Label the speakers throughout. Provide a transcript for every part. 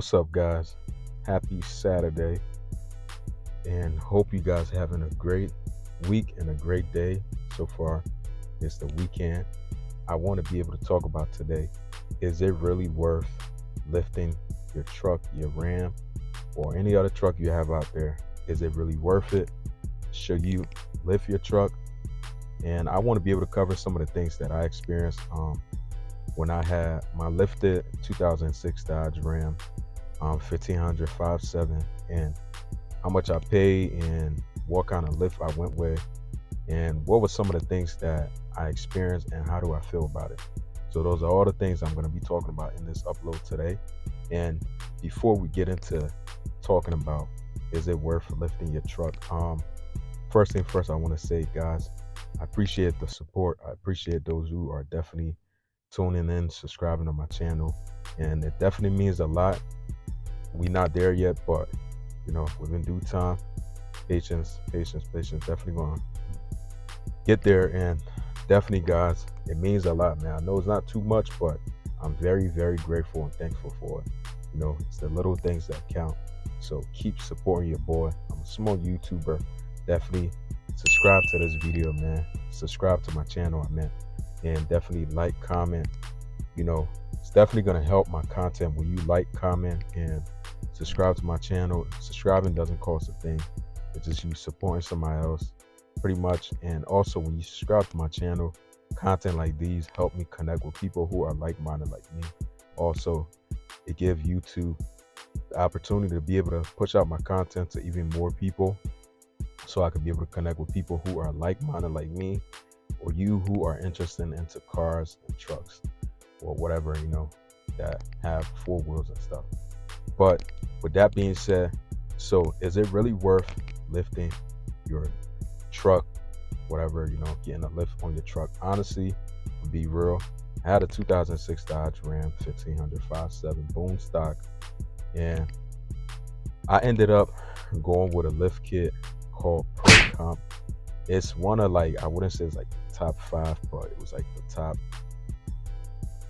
Speaker 1: What's up, guys? Happy Saturday, and hope you guys having a great week and a great day so far. It's the weekend. I want to be able to talk about today. Is it really worth lifting your truck, your Ram, or any other truck you have out there? Is it really worth it? Should you lift your truck? And I want to be able to cover some of the things that I experienced when I had my lifted 2006 Dodge Ram 1500 5.7, and how much I paid and what kind of lift I went with, and what were some of the things that I experienced and how do I feel about it. So those are all the things I'm going to be talking about in this upload today. And before we get into talking about is it worth lifting your truck, first thing first, I want to say, guys, I appreciate the support. I appreciate those who are definitely tuning in, subscribing to my channel, and it definitely means a lot. We not there yet, but within due time, patience, definitely gonna get there. And definitely, guys, it means a lot, man. I know it's not too much, but I'm very, very grateful and thankful for it. It's the little things that count. So keep supporting your boy. I'm a small YouTuber. Definitely subscribe to this video, man. Subscribe to my channel, and definitely like, comment. It's definitely gonna help my content when you like, comment, and subscribe to my channel. Subscribing doesn't cost a thing. It's just you supporting somebody else, pretty much. And also, when you subscribe to my channel, content like these help me connect with people who are like-minded like me. Also, it gives YouTube the opportunity to be able to push out my content to even more people, so I can be able to connect with people who are like-minded like me, or you who are interested into cars and trucks or whatever, that have four wheels and stuff. But with that being said, so is it really worth lifting your truck, whatever, getting a lift on your truck? Honestly, to be real, I had a 2006 Dodge Ram 1500 5.7 boom stock, and I ended up going with a lift kit called Pro Comp. It's one of, I wouldn't say it's like the top 5, but it was like the top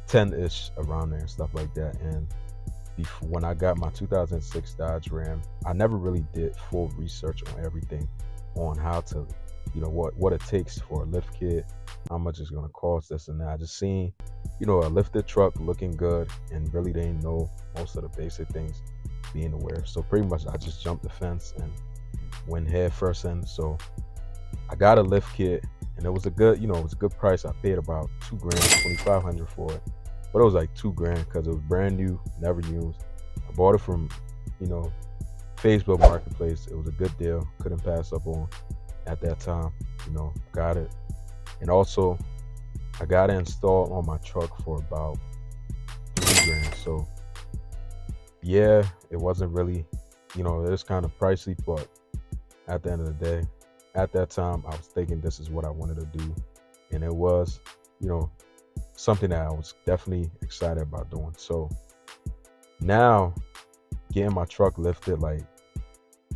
Speaker 1: 10-ish around there and stuff like that. And when I got my 2006 Dodge Ram, I never really did full research on everything, on how to, what it takes for a lift kit, how much it's going to cost, this and that. I just seen, a lifted truck looking good, and really didn't know most of the basic things being aware. So pretty much I just jumped the fence and went head first in. So I got a lift kit, and it was a good, price. I paid about $2,000, $2,500 for it, but it was like $2,000 because it was brand new, never used. I bought it from, Facebook Marketplace. It was a good deal, couldn't pass up on at that time. Got it, and also I got it installed on my truck for about $3,000. So yeah, it wasn't really, it was kind of pricey, but at the end of the day, at that time, I was thinking this is what I wanted to do, and it was, something that I was definitely excited about doing. So now, getting my truck lifted,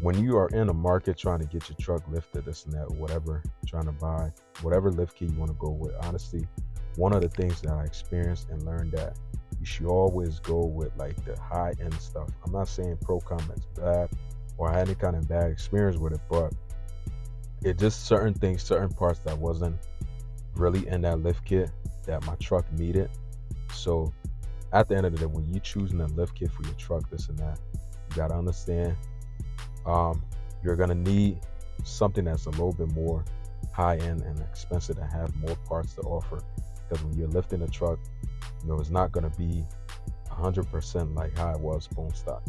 Speaker 1: when you are in a market trying to get your truck lifted, this and that, or whatever, trying to buy whatever lift kit you want to go with, honestly, one of the things that I experienced and learned, that you should always go with the high-end stuff. I'm not saying Pro Comp is bad, or I had any kind of bad experience with it, but it just certain things, certain parts that wasn't really in that lift kit that my truck needed. So at the end of the day, when you choosing a lift kit for your truck, this and that, you got to understand you're going to need something that's a little bit more high-end and expensive, to have more parts to offer. Because when you're lifting a truck, it's not going to be 100% like how it was boom stock.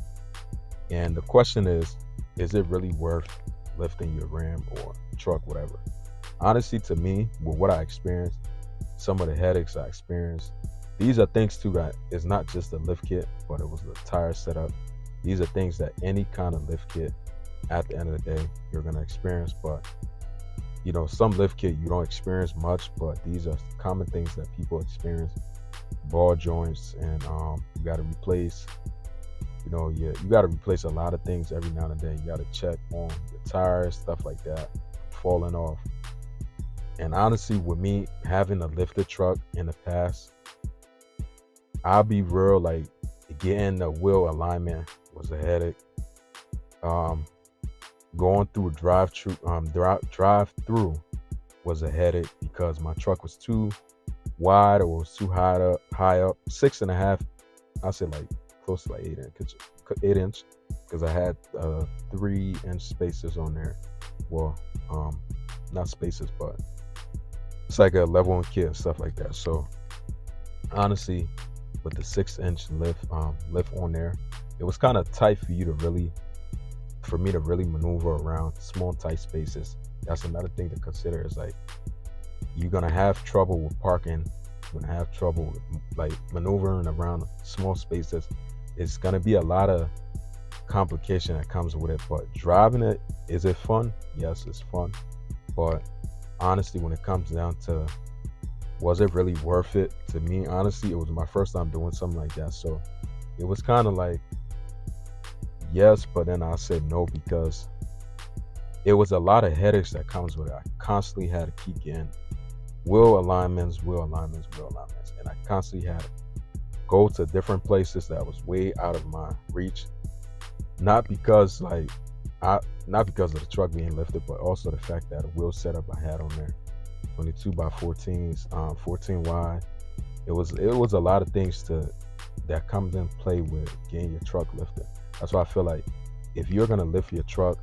Speaker 1: And the question is it really worth lifting your Ram or truck, whatever? Honestly, to me, with what I experienced, some of the headaches I experienced, these are things too that is not just the lift kit, but it was the tire setup. These are things that any kind of lift kit, at the end of the day, you're going to experience. But some lift kit you don't experience much, but these are common things that people experience. Ball joints, and you got to replace, you got to replace a lot of things every now and then. You got to check on your tires, stuff like that, falling off. And honestly, with me having a lifted truck in the past, I'll be real, Getting the wheel alignment was a headache. Um, Going through drive through was a headache because my truck was too wide or was too high up. 6.5, I said like close to like 8 inch, 8 inch, because I had 3 inch spacers on there. Well, not spacers, but it's like a level one kit and stuff like that. So honestly, with the 6 inch lift on there, it was kind of tight for me to really maneuver around small tight spaces. That's another thing to consider, is like you're gonna have trouble with parking. You're gonna have trouble with like maneuvering around small spaces. It's gonna be a lot of complication that comes with it. But driving it, is it fun? Yes, it's fun. But honestly, when it comes down to, was it really worth it to me? Honestly, it was my first time doing something like that, so it was kind of like yes, but then I said no because it was a lot of headaches that comes with it. I constantly had to keep getting wheel alignments, and I constantly had to go to different places that was way out of my reach. Not because not because of the truck being lifted, but also the fact that the wheel setup I had on there, 22 by 14s, 14 wide. It was a lot of things that comes in play with getting your truck lifted. That's why I feel like if you're gonna lift your truck,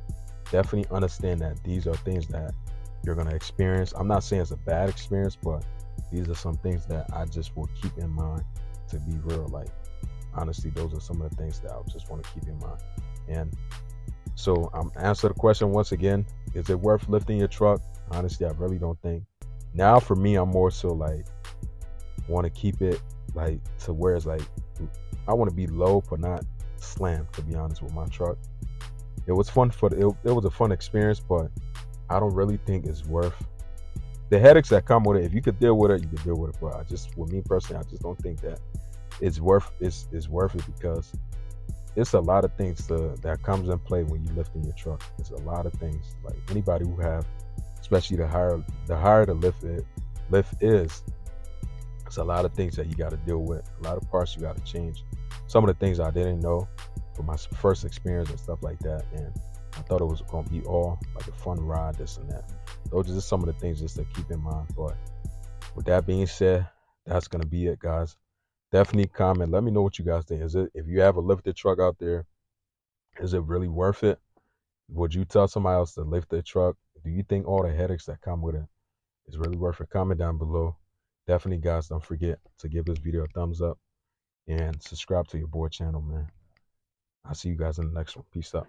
Speaker 1: definitely understand that these are things that you're gonna experience. I'm not saying it's a bad experience, but these are some things that I just will keep in mind, to be real. Like honestly, those are some of the things that I just want to keep in mind. And so I'm answer the question once again: is it worth lifting your truck? Honestly, I really don't think. Now for me, I'm more so like want to keep it like to where it's like I want to be low but not slammed. To be honest with my truck, it was fun it was a fun experience, but I don't really think it's worth the headaches that come with it. If you could deal with it, you could deal with it. But I just, with me personally, I just don't think that it's worth it because it's a lot of things that comes in play when you lift in your truck. It's a lot of things. Like anybody who have, especially the higher the lift is, it's a lot of things that you got to deal with. A lot of parts you got to change. Some of the things I didn't know from my first experience and stuff like that, and I thought it was gonna be all like a fun ride, this and that. Those are just some of the things just to keep in mind. But with that being said, that's gonna be it, guys. Definitely comment. Let me know what you guys think. Is it, if you have a lifted truck out there, is it really worth it? Would you tell somebody else to lift their truck? Do you think all the headaches that come with it is really worth it? Comment down below. Definitely, guys, don't forget to give this video a thumbs up and subscribe to your boy channel, man. I'll see you guys in the next one. Peace out.